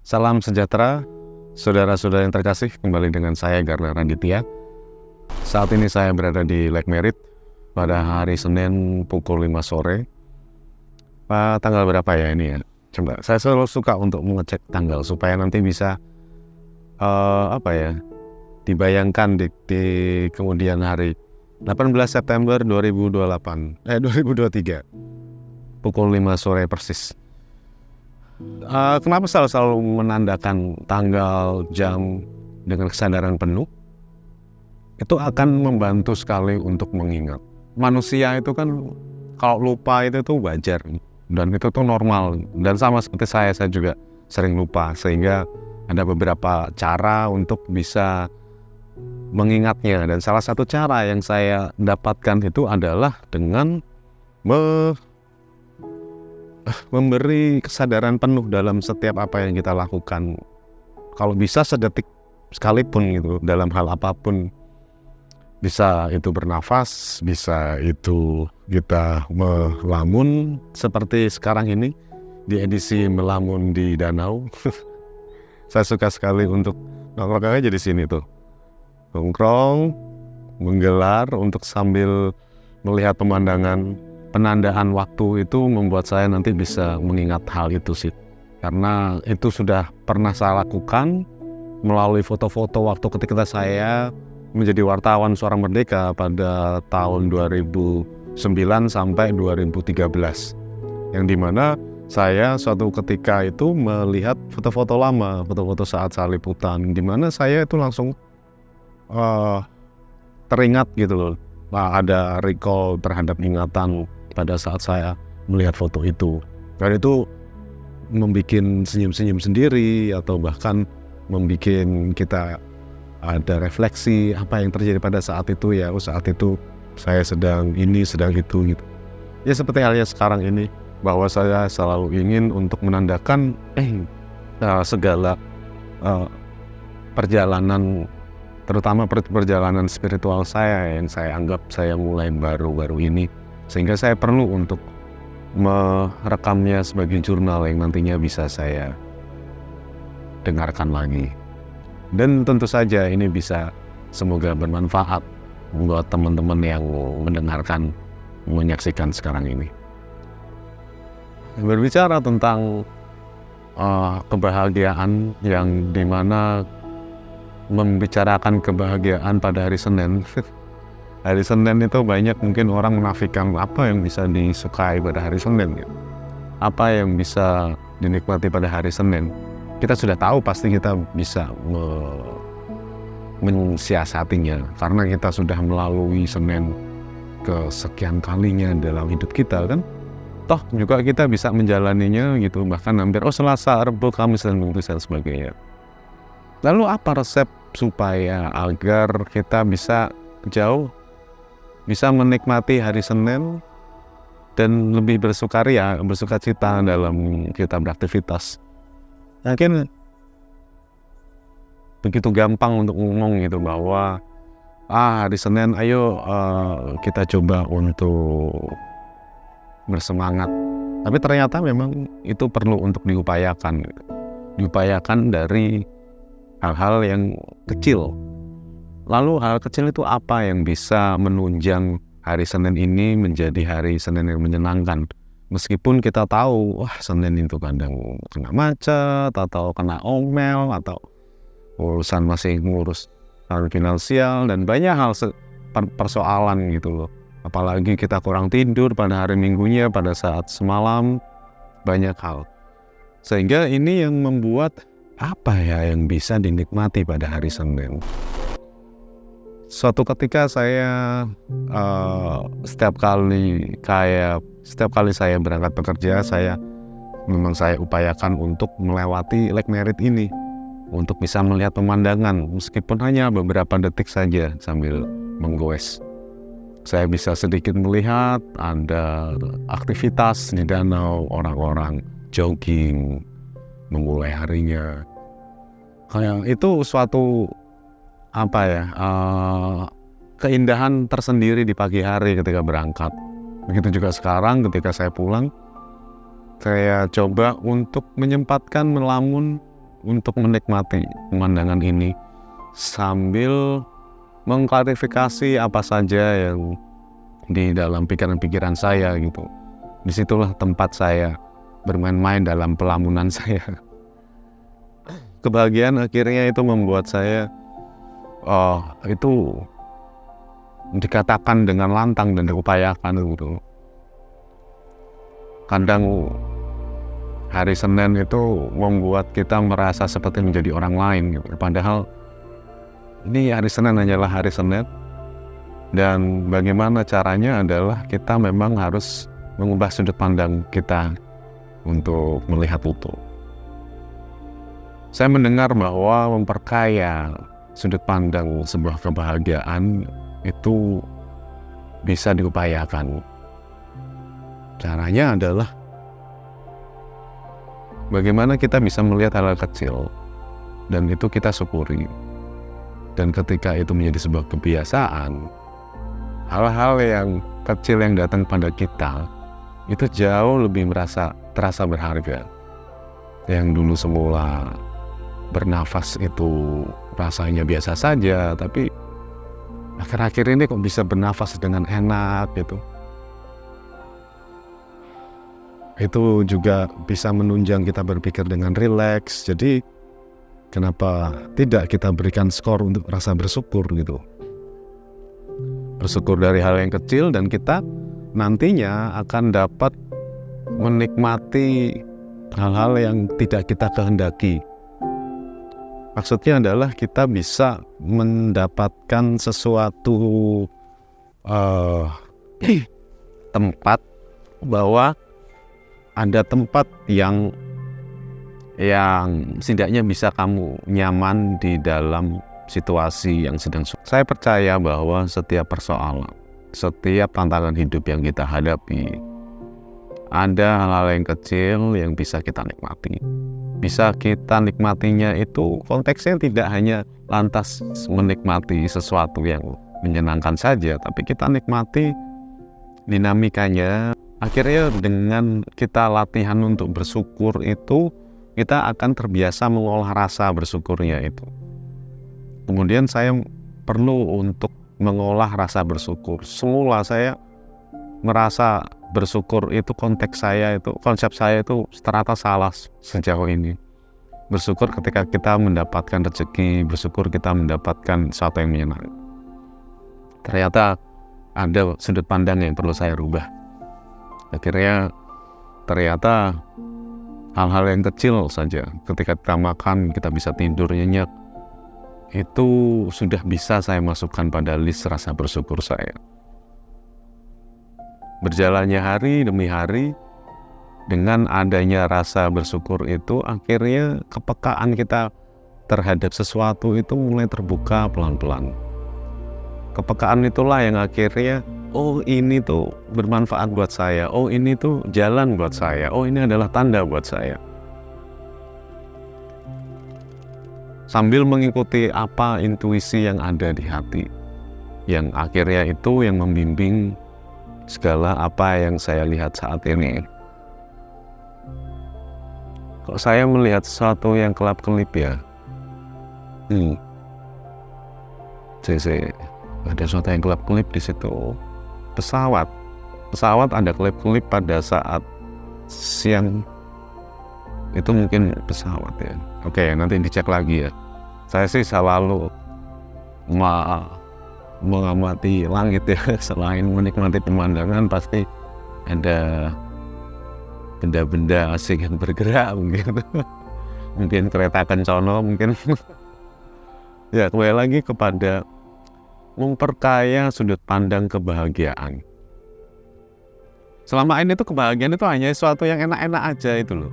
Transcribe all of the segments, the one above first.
Salam sejahtera, saudara-saudara yang terkasih, kembali dengan saya Garna Raditya. Saat ini saya berada di Lake Merritt pada hari Senin pukul 5 sore. Tanggal berapa ya ini ya? Coba, saya selalu suka untuk mengecek tanggal supaya nanti bisa dibayangkan di kemudian hari. 18 September 2023 pukul 5 sore persis. Kenapa selalu menandakan tanggal, jam dengan kesadaran penuh? Itu akan membantu sekali untuk mengingat. Manusia itu kan kalau lupa itu tuh wajar dan itu tuh normal. Dan sama seperti saya juga sering lupa, sehingga ada beberapa cara untuk bisa mengingatnya. Dan salah satu cara yang saya dapatkan itu adalah dengan memberi kesadaran penuh dalam setiap apa yang kita lakukan. Kalau bisa sedetik sekalipun gitu, dalam hal apapun. Bisa itu bernafas, bisa itu kita melamun seperti sekarang ini di edisi melamun di danau. Saya suka sekali untuk nongkrong aja di sini tuh. Nongkrong, menggelar untuk sambil melihat pemandangan. Penandaan waktu itu membuat saya nanti bisa mengingat hal itu sih. Karena itu sudah pernah saya lakukan melalui foto-foto waktu ketika saya menjadi wartawan Suara Merdeka pada tahun 2009 sampai 2013. Yang dimana saya suatu ketika itu melihat foto-foto lama, foto-foto saat saya liputan, dimana saya itu langsung teringat gitu loh. Ada recall terhadap ingatan pada saat saya melihat foto itu. Dan itu membuat senyum-senyum sendiri, atau bahkan membuat kita ada refleksi apa yang terjadi pada saat itu ya. Saat itu saya sedang ini, sedang itu gitu. Ya seperti halnya sekarang ini, bahwa saya selalu ingin untuk menandakan segala perjalanan, terutama perjalanan spiritual saya yang saya anggap saya mulai baru-baru ini. Sehingga saya perlu untuk merekamnya sebagai jurnal yang nantinya bisa saya dengarkan lagi. Dan tentu saja ini bisa semoga bermanfaat buat teman-teman yang mendengarkan, menyaksikan sekarang ini. Berbicara tentang kebahagiaan, yang dimana membicarakan kebahagiaan pada hari Senin. Hari Senin itu banyak mungkin orang menafikan apa yang bisa disukai pada hari Senin gitu. Apa yang bisa dinikmati pada hari Senin. Kita sudah tahu pasti kita bisa mensiasatinya, karena kita sudah melalui Senin kesekian kalinya dalam hidup kita kan. Toh juga kita bisa menjalaninya gitu, bahkan hampir Selasa, Rabu, Kamis dan Minggu dan sebagainya. Lalu apa resep supaya agar kita bisa menikmati hari Senin dan lebih bersukacita dalam kita beraktivitas? Mungkin begitu gampang untuk ngomong gitu, bahwa hari Senin ayo kita coba untuk bersemangat. Tapi ternyata memang itu perlu untuk diupayakan dari hal-hal yang kecil. Lalu hal kecil itu apa yang bisa menunjang hari Senin ini menjadi hari Senin yang menyenangkan? Meskipun kita tahu, Senin itu kadang kena macet, atau kena omel, atau urusan masih ngurus hal finansial, dan banyak hal persoalan gitu loh. Apalagi kita kurang tidur pada hari Minggunya, pada saat semalam, banyak hal. Sehingga ini yang membuat apa ya yang bisa dinikmati pada hari Senin. Suatu ketika saya setiap kali saya berangkat bekerja, saya upayakan untuk melewati Lake Merritt ini, untuk bisa melihat pemandangan meskipun hanya beberapa detik saja sambil menggoes. Saya bisa sedikit melihat ada aktivitas di danau, orang-orang jogging memulai harinya. Kayak itu suatu keindahan tersendiri di pagi hari ketika berangkat. Begitu juga sekarang ketika saya pulang, saya coba untuk menyempatkan melamun untuk menikmati pemandangan ini sambil mengklarifikasi apa saja yang di dalam pikiran-pikiran saya gitu. Disitulah tempat saya bermain-main dalam pelamunan saya. Kebahagiaan akhirnya itu membuat saya itu dikatakan dengan lantang dan diupayakan gitu. Kadang hari Senin itu membuat kita merasa seperti menjadi orang lain gitu. Padahal ini hari Senin hanyalah hari Senin, dan bagaimana caranya adalah kita memang harus mengubah sudut pandang kita untuk melihat itu. Saya mendengar bahwa memperkaya sudut pandang sebuah kebahagiaan itu bisa diupayakan. Caranya adalah bagaimana kita bisa melihat hal-hal kecil dan itu kita syukuri. Dan ketika itu menjadi sebuah kebiasaan, hal-hal yang kecil yang datang pada kita itu jauh lebih terasa berharga. Yang dulu semula bernafas itu rasanya biasa saja, tapi akhir-akhir ini kok bisa bernafas dengan enak gitu. Itu juga bisa menunjang kita berpikir dengan rileks. Jadi kenapa tidak kita berikan skor untuk rasa bersyukur gitu. Bersyukur dari hal yang kecil, dan kita nantinya akan dapat menikmati hal-hal yang tidak kita kehendaki. Maksudnya adalah kita bisa mendapatkan sesuatu tempat, bahwa ada tempat yang setidaknya bisa kamu nyaman di dalam situasi yang sedang sulit. Saya percaya bahwa setiap persoalan, setiap tantangan hidup yang kita hadapi, ada hal-hal yang kecil yang bisa kita nikmati. Bisa kita nikmatinya itu konteksnya tidak hanya lantas menikmati sesuatu yang menyenangkan saja, tapi kita nikmati dinamikanya. Akhirnya dengan kita latihan untuk bersyukur itu, kita akan terbiasa mengolah rasa bersyukurnya itu. Kemudian saya perlu untuk mengolah rasa bersyukur. Semula saya merasa bersyukur itu konsep saya itu ternyata salah sejauh ini. Bersyukur ketika kita mendapatkan rezeki, bersyukur kita mendapatkan sesuatu yang menyenangkan. Ternyata ada sudut pandang yang perlu saya rubah. Akhirnya ternyata hal-hal yang kecil saja, ketika kita makan, kita bisa tidur nyenyak, itu sudah bisa saya masukkan pada list rasa bersyukur saya. Berjalannya hari demi hari, dengan adanya rasa bersyukur itu, akhirnya kepekaan kita terhadap sesuatu itu mulai terbuka pelan-pelan. Kepekaan itulah yang akhirnya, oh ini tuh bermanfaat buat saya, oh ini tuh jalan buat saya, oh ini adalah tanda buat saya. Sambil mengikuti apa intuisi yang ada di hati, yang akhirnya itu yang membimbing segala apa yang saya lihat saat ini. Kok saya melihat sesuatu yang kelap-kelip ya? Ada sesuatu yang kelap-kelip di situ. Pesawat ada kelip-kelip pada saat siang. Itu mungkin pesawat ya. Oke, nanti dicek lagi ya. Saya sih selalu mengamati langit ya. Selain menikmati pemandangan, pasti ada benda-benda asing yang bergerak mungkin. Mungkin kereta kencana mungkin. Ya, kembali lagi kepada memperkaya sudut pandang kebahagiaan. Selama ini tuh kebahagiaan itu hanya sesuatu yang enak-enak aja itu loh.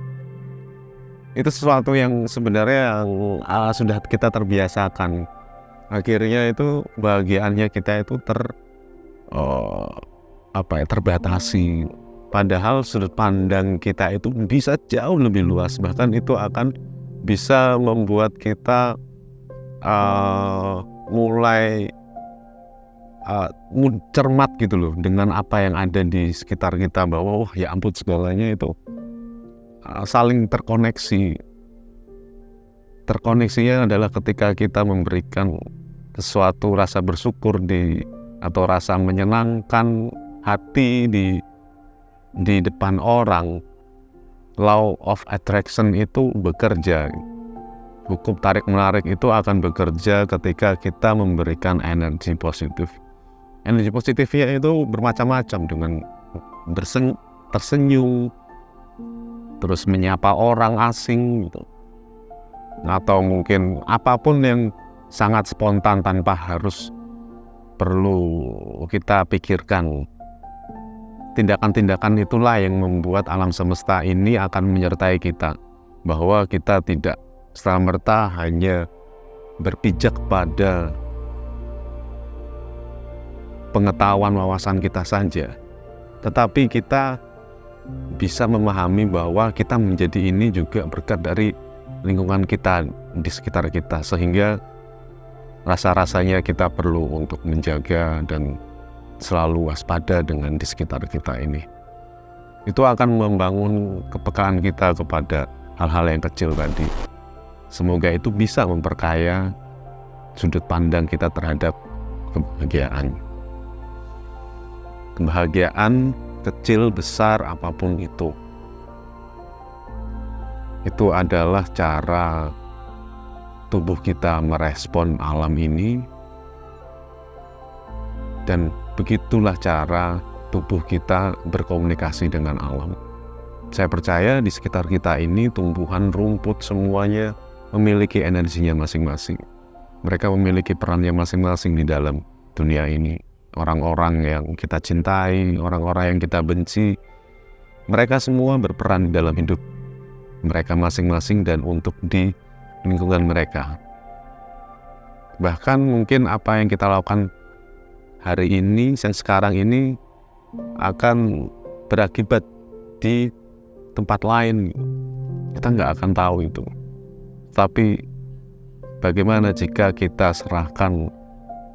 Itu sesuatu yang sebenarnya sudah kita terbiasakan. Akhirnya itu kebahagiaannya kita itu terbatasi. Padahal sudut pandang kita itu bisa jauh lebih luas. Bahkan itu akan bisa membuat kita mulai cermat gitu loh dengan apa yang ada di sekitar kita, bahwa ya ampun segalanya itu saling terkoneksi. terkoneksinya adalah ketika kita memberikan sesuatu rasa bersyukur atau rasa menyenangkan hati di depan orang. Law of attraction itu bekerja. Hukum tarik menarik itu akan bekerja ketika kita memberikan energi positif. Energi positifnya itu bermacam-macam, dengan tersenyum, terus menyapa orang asing gitu. Atau mungkin apapun yang sangat spontan tanpa harus perlu kita pikirkan. Tindakan-tindakan itulah yang membuat alam semesta ini akan menyertai kita, bahwa kita tidak serta-merta hanya berpijak pada pengetahuan wawasan kita saja, tetapi kita bisa memahami bahwa kita menjadi ini juga berkat dari lingkungan kita di sekitar kita, sehingga rasa-rasanya kita perlu untuk menjaga dan selalu waspada dengan di sekitar kita ini. Itu akan membangun kepekaan kita kepada hal-hal yang kecil tadi. Semoga itu bisa memperkaya sudut pandang kita terhadap kebahagiaan. Kebahagiaan kecil, besar, apapun itu adalah cara tubuh kita merespon alam ini, dan begitulah cara tubuh kita berkomunikasi dengan alam. Saya percaya di sekitar kita ini tumbuhan, rumput, semuanya memiliki energinya masing-masing. Mereka memiliki perannya masing-masing di dalam dunia ini. Orang-orang yang kita cintai, orang-orang yang kita benci, mereka semua berperan di dalam hidup mereka masing-masing dan untuk di lingkungan mereka. Bahkan mungkin apa yang kita lakukan hari ini, yang sekarang ini, akan berakibat di tempat lain. Kita nggak akan tahu itu. Tapi bagaimana jika kita serahkan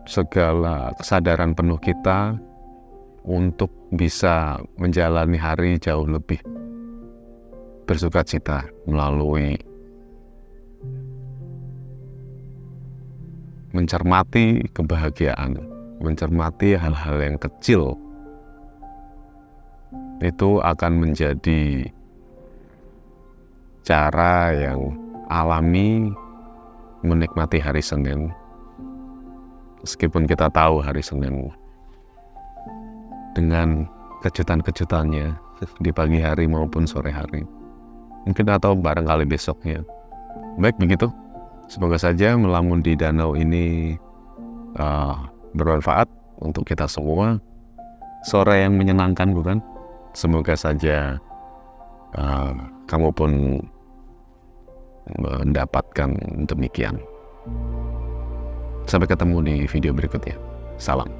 segala kesadaran penuh kita untuk bisa menjalani hari jauh lebih bersukacita melalui mencermati kebahagiaan, mencermati hal-hal yang kecil. Itu akan menjadi cara yang alami menikmati hari Senin. Meskipun kita tahu hari Senin dengan kejutan-kejutannya di pagi hari maupun sore hari, mungkin atau barangkali besoknya. Baik, begitu. Semoga saja melamun di danau ini bermanfaat untuk kita semua. Sore yang menyenangkan, bukan? Semoga saja kamu pun mendapatkan demikian. Sampai ketemu di video berikutnya. Salam.